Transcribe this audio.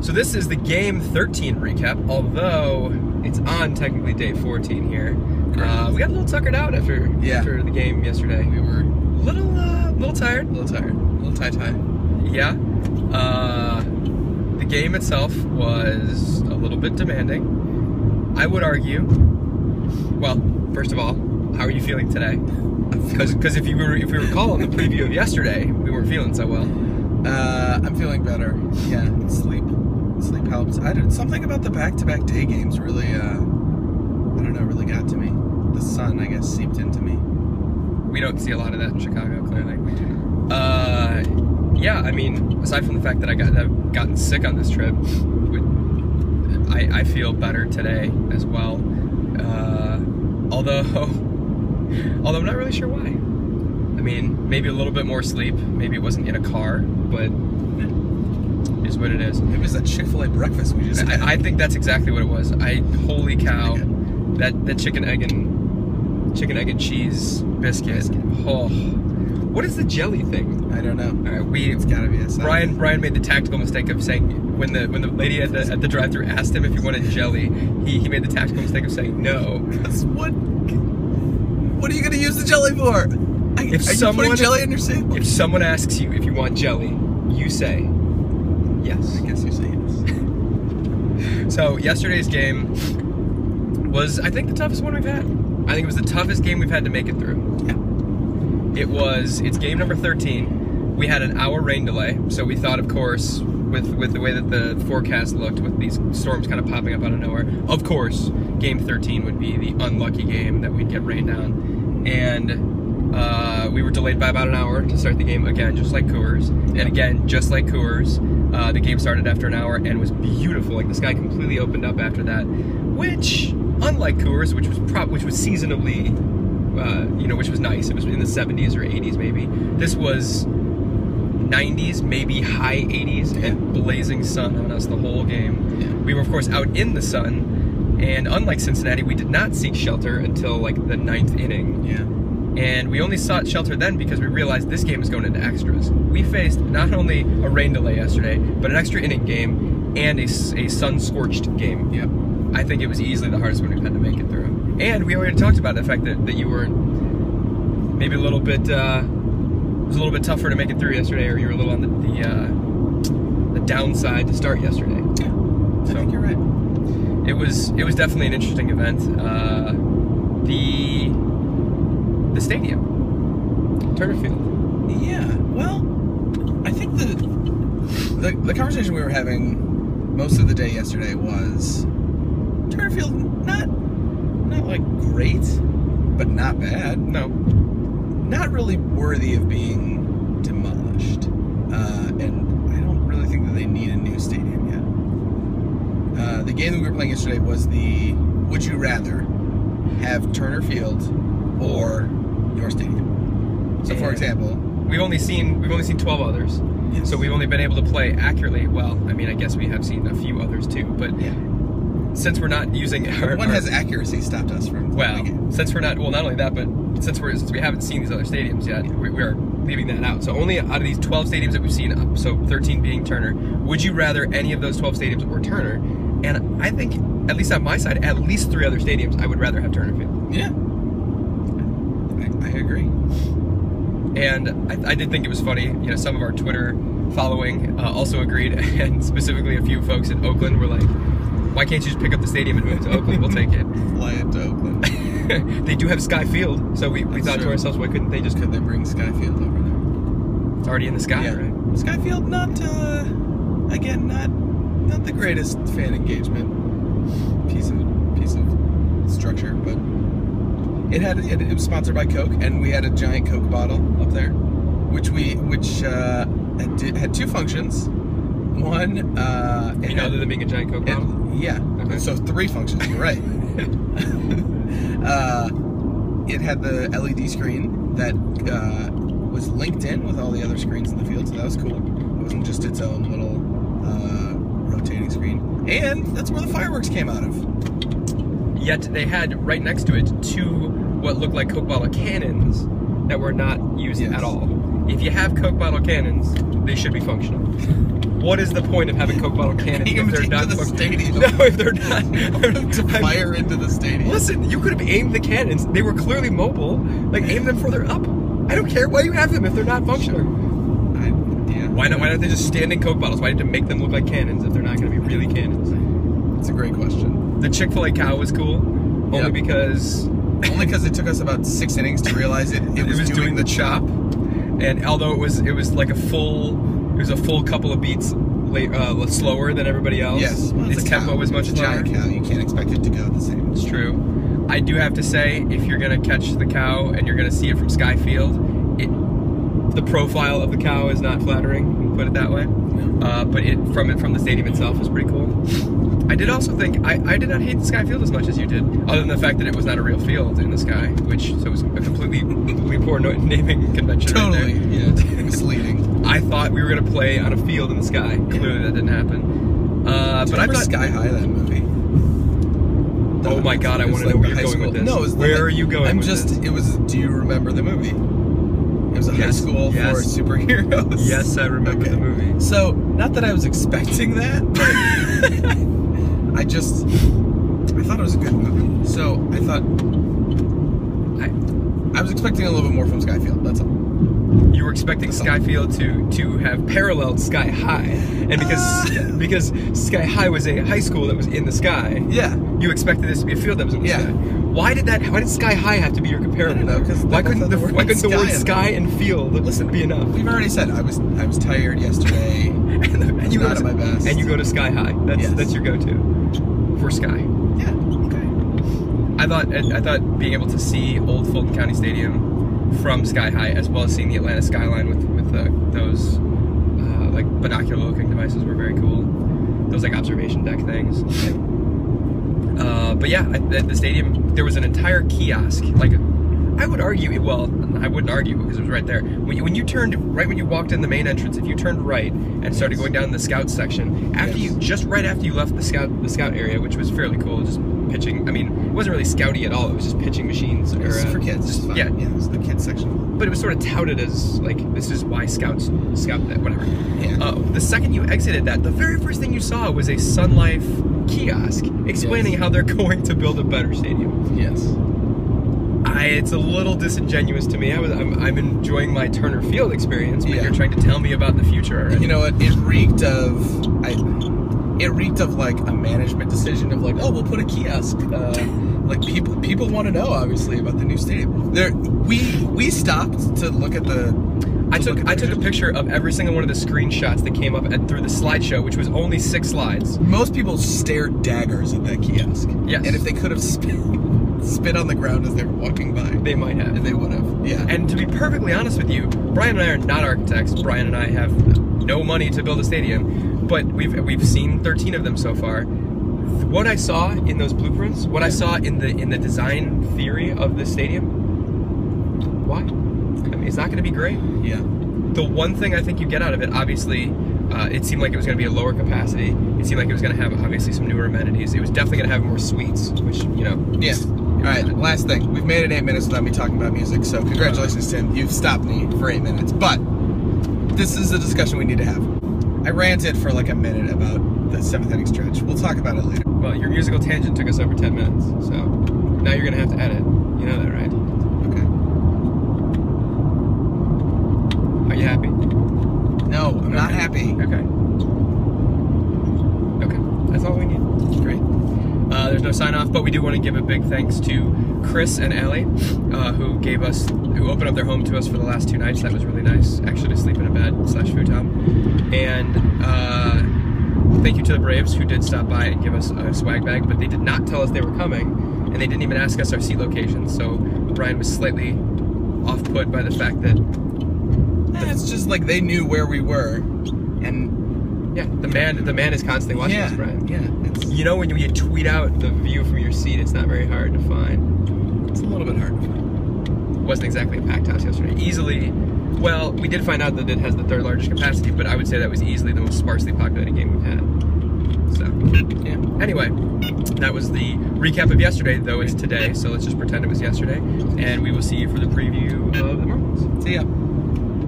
So this is the Game 13 recap, although it's on technically day 14 here. We got a little tuckered out after the game yesterday. We were a little tired. A little tie-tie. Yeah. The game itself was a little bit demanding. I would argue. Well, first of all, how are you feeling today? Because if we recall on the preview of yesterday, we weren't feeling so well. I'm feeling better. Yeah, sleep helps. Something about the back-to-back day games really, really got to me. The sun, I guess, seeped into me. We don't see a lot of that in Chicago, clearly. We do. Yeah, I mean, aside from the fact that I've gotten sick on this trip, I feel better today as well. Although I'm not really sure why. I mean, maybe a little bit more sleep. Maybe it wasn't in a car, but it is what it is. It was that Chick-fil-A breakfast we just had. I think that's exactly what it was. Holy cow, that chicken egg and cheese biscuit. Oh, what is the jelly thing? I don't know. All right, it's gotta be a sign. Brian made the tactical mistake of saying when the lady at the drive-thru asked him if he wanted jelly, he made the tactical mistake of saying no. What are you gonna use the jelly for? Are you putting jelly in your sandwich? If someone asks you if you want jelly, you say yes. I guess you say yes. So yesterday's game was, I think, the toughest one we've had. I think it was the toughest game we've had to make it through. Yeah. It's game number 13. We had an hour rain delay, so we thought, of course, with the way that the forecast looked, with these storms kind of popping up out of nowhere, of course, game 13 would be the unlucky game that we'd get rained on. And we were delayed by about an hour to start the game again, just like Coors. And again, just like Coors, the game started after an hour and was beautiful. Like, the sky completely opened up after that, which, unlike Coors, which was seasonably, which was nice. It was in the 70s or 80s maybe. This was 90s, maybe high 80s, and blazing sun on us the whole game. Yeah. We were, of course, out in the sun, and unlike Cincinnati, we did not seek shelter until like the 9th inning. Yeah. And we only sought shelter then because we realized this game is going into extras. We faced not only a rain delay yesterday, but an extra inning game and a sun-scorched game. Yep. I think it was easily the hardest one we've had to make it through. And we already talked about the fact that you were maybe a little bit, it was a little bit tougher to make it through yesterday, or you were a little on the downside to start yesterday. Yeah, I think you're right. It was definitely an interesting event. The stadium, Turner Field. Yeah, well, I think the conversation we were having most of the day yesterday was Turner Field, not like great, but not bad. No. Not really worthy of being demolished. And I don't really think that they need a new stadium yet. The game that we were playing yesterday was the would you rather have Turner Field or your stadium. So, for example, we've only seen 12 others. Yes. So we've only been able to play accurately. Well, I mean, I guess we have seen a few others too, but since we're not using has accuracy stopped us from playing the game. Since we're not only that, but since we haven't seen these other stadiums yet, we are leaving that out. So only out of these 12 stadiums that we've seen, so 13 being Turner, would you rather any of those 12 stadiums or Turner? And I think, at least on my side, at least 3 other stadiums, I would rather have Turner Field. Yeah. I agree. And I did think it was funny, some of our Twitter following also agreed, and specifically a few folks in Oakland were like, why can't you just pick up the stadium and move it to Oakland? We'll take it. Fly it to Oakland. They do have Sky Field, so we thought to ourselves, why couldn't they just... Could they bring Sky Field over there? It's already in the sky, right? Sky Field, not the greatest fan engagement piece of structure, but it was sponsored by Coke, and we had a giant Coke bottle up there, which had 2 functions. One, other than being a giant Coke bottle? Yeah. Okay. So 3 functions, you're right. It had the LED screen that was linked in with all the other screens in the field, so that was cool. It wasn't just its own little rotating screen. And that's where the fireworks came out of. Yet they had right next to it 2 what looked like Coke bottle cannons that were not used at all. If you have Coke bottle cannons, they should be functional. what is the point of having Coke bottle cannons if Aimed they're into not the stadium. No, if they're not To fire into the stadium. Listen, you could have aimed the cannons. They were clearly mobile. Like, aim them further up. I don't care. Why do you have them if they're not functional? Yeah. Why not? Why not they just standing Coke bottles? Why did you make them look like cannons if they're not going to be really cannons? It's a great question. The Chick-fil-A cow was cool, only Yep. because it took us about 6 innings to realize it was doing the chop. And although it was like a full couple of beats slower than everybody else. Yes. Well, its tempo was much it's a slower. giant cow. You can't expect it to go the same. It's true. I do have to say, if you're gonna catch the cow and you're gonna see it from Skyfield, the profile of the cow is not flattering. Put it that way. But from the stadium itself was pretty cool. I did also think I did not hate the Skyfield as much as you did, other than the fact that it was not a real field in the sky, so it was a completely poor naming convention. Totally. Right there. Yeah. Misleading. I thought we were gonna play on a field in the sky. Clearly, that didn't happen. But I thought Sky High, that movie. Oh my God! I want to know where you're going with this. No, where are you going with this? It was. Do you remember the movie? It was a high school for superheroes. Yes, I remember the movie. So, not that I was expecting that, but I thought it was a good movie. So I thought I was expecting a little bit more from Skyfield. That's all. You were expecting Skyfield to have paralleled Sky High, and because Sky High was a high school that was in the sky. Yeah. You expected this to be a field that was in the sky. Why did Sky High have to be your comparable? I don't know, because why couldn't the word sky and field be enough? We've already said I was tired yesterday. and you not at my best. And you go to Sky High. That's your go-to for Sky. Yeah. Okay. I thought being able to see old Fulton County Stadium from Sky High, as well as seeing the Atlanta skyline with those like binocular looking devices, were very cool. Those like observation deck things. But yeah, at the stadium there was an entire kiosk. Like, I would argue, well, I wouldn't argue because it was right there. When you walked in the main entrance, if you turned right and started going down the scout section, right after you left the scout area, which was fairly cool, just pitching. I mean, it wasn't really scouty at all. It was just pitching machines. It was for kids. Yeah, it was the kids section. But it was sort of touted as like, this is why scouts scout that, whatever. Yeah. The second you exited that, the very first thing you saw was a Sun Life kiosk explaining how they're going to build a better stadium. Yes. It's a little disingenuous to me. I'm enjoying my Turner Field experience, but you're trying to tell me about the future already. You know what? It reeked of like a management decision of like, oh, we'll put a kiosk. Like people want to know obviously about the new stadium. We stopped to look at the. I took a picture of every single one of the screenshots that came up through the slideshow, which was only 6 slides. Most people stared daggers at that kiosk. Yes. And if they could have spit on the ground as they were walking by, they might have. And they would have. Yeah. And to be perfectly honest with you, Brian and I are not architects. Brian and I have no money to build a stadium, but we've seen 13 of them so far. What I saw in those blueprints, what I saw in the design theory of the stadium, why? I mean, it's not going to be great. Yeah. The one thing I think you get out of it, obviously, it seemed like it was going to be a lower capacity. It seemed like it was going to have obviously some newer amenities. It was definitely going to have more suites, which, you know. Yeah. All right, last thing. We've made it 8 minutes without me talking about music, so congratulations, Tim. You've stopped me for 8 minutes. But this is a discussion we need to have. I ranted for like a minute about the 7th inning stretch. We'll talk about it later. Well, your musical tangent took us over 10 minutes, so now you're going to have to edit. You know that, right? Okay. Are you happy? No, I'm not happy. Okay. That's all we need. Great. There's no sign off, but we do want to give a big thanks to Chris and Allie, who opened up their home to us for the last 2 nights. That was really nice, actually, to sleep in a bed / futon. And thank you to the Braves, who did stop by and give us a swag bag, but they did not tell us they were coming, and they didn't even ask us our seat locations. So Brian was slightly off-put by the fact that it's just like they knew where we were, and yeah, the man is constantly watching us, Brian. Yeah. You know, when you tweet out the view from your seat, it's not very hard to find. It's a little bit hard to find. It wasn't exactly a packed house yesterday. Easily, well, we did find out that it has the 3rd largest capacity, but I would say that was easily the most sparsely populated game we've had. So, yeah. Anyway, that was the recap of yesterday, though it's today, so let's just pretend it was yesterday, and we will see you for the preview of the Marlins. See ya.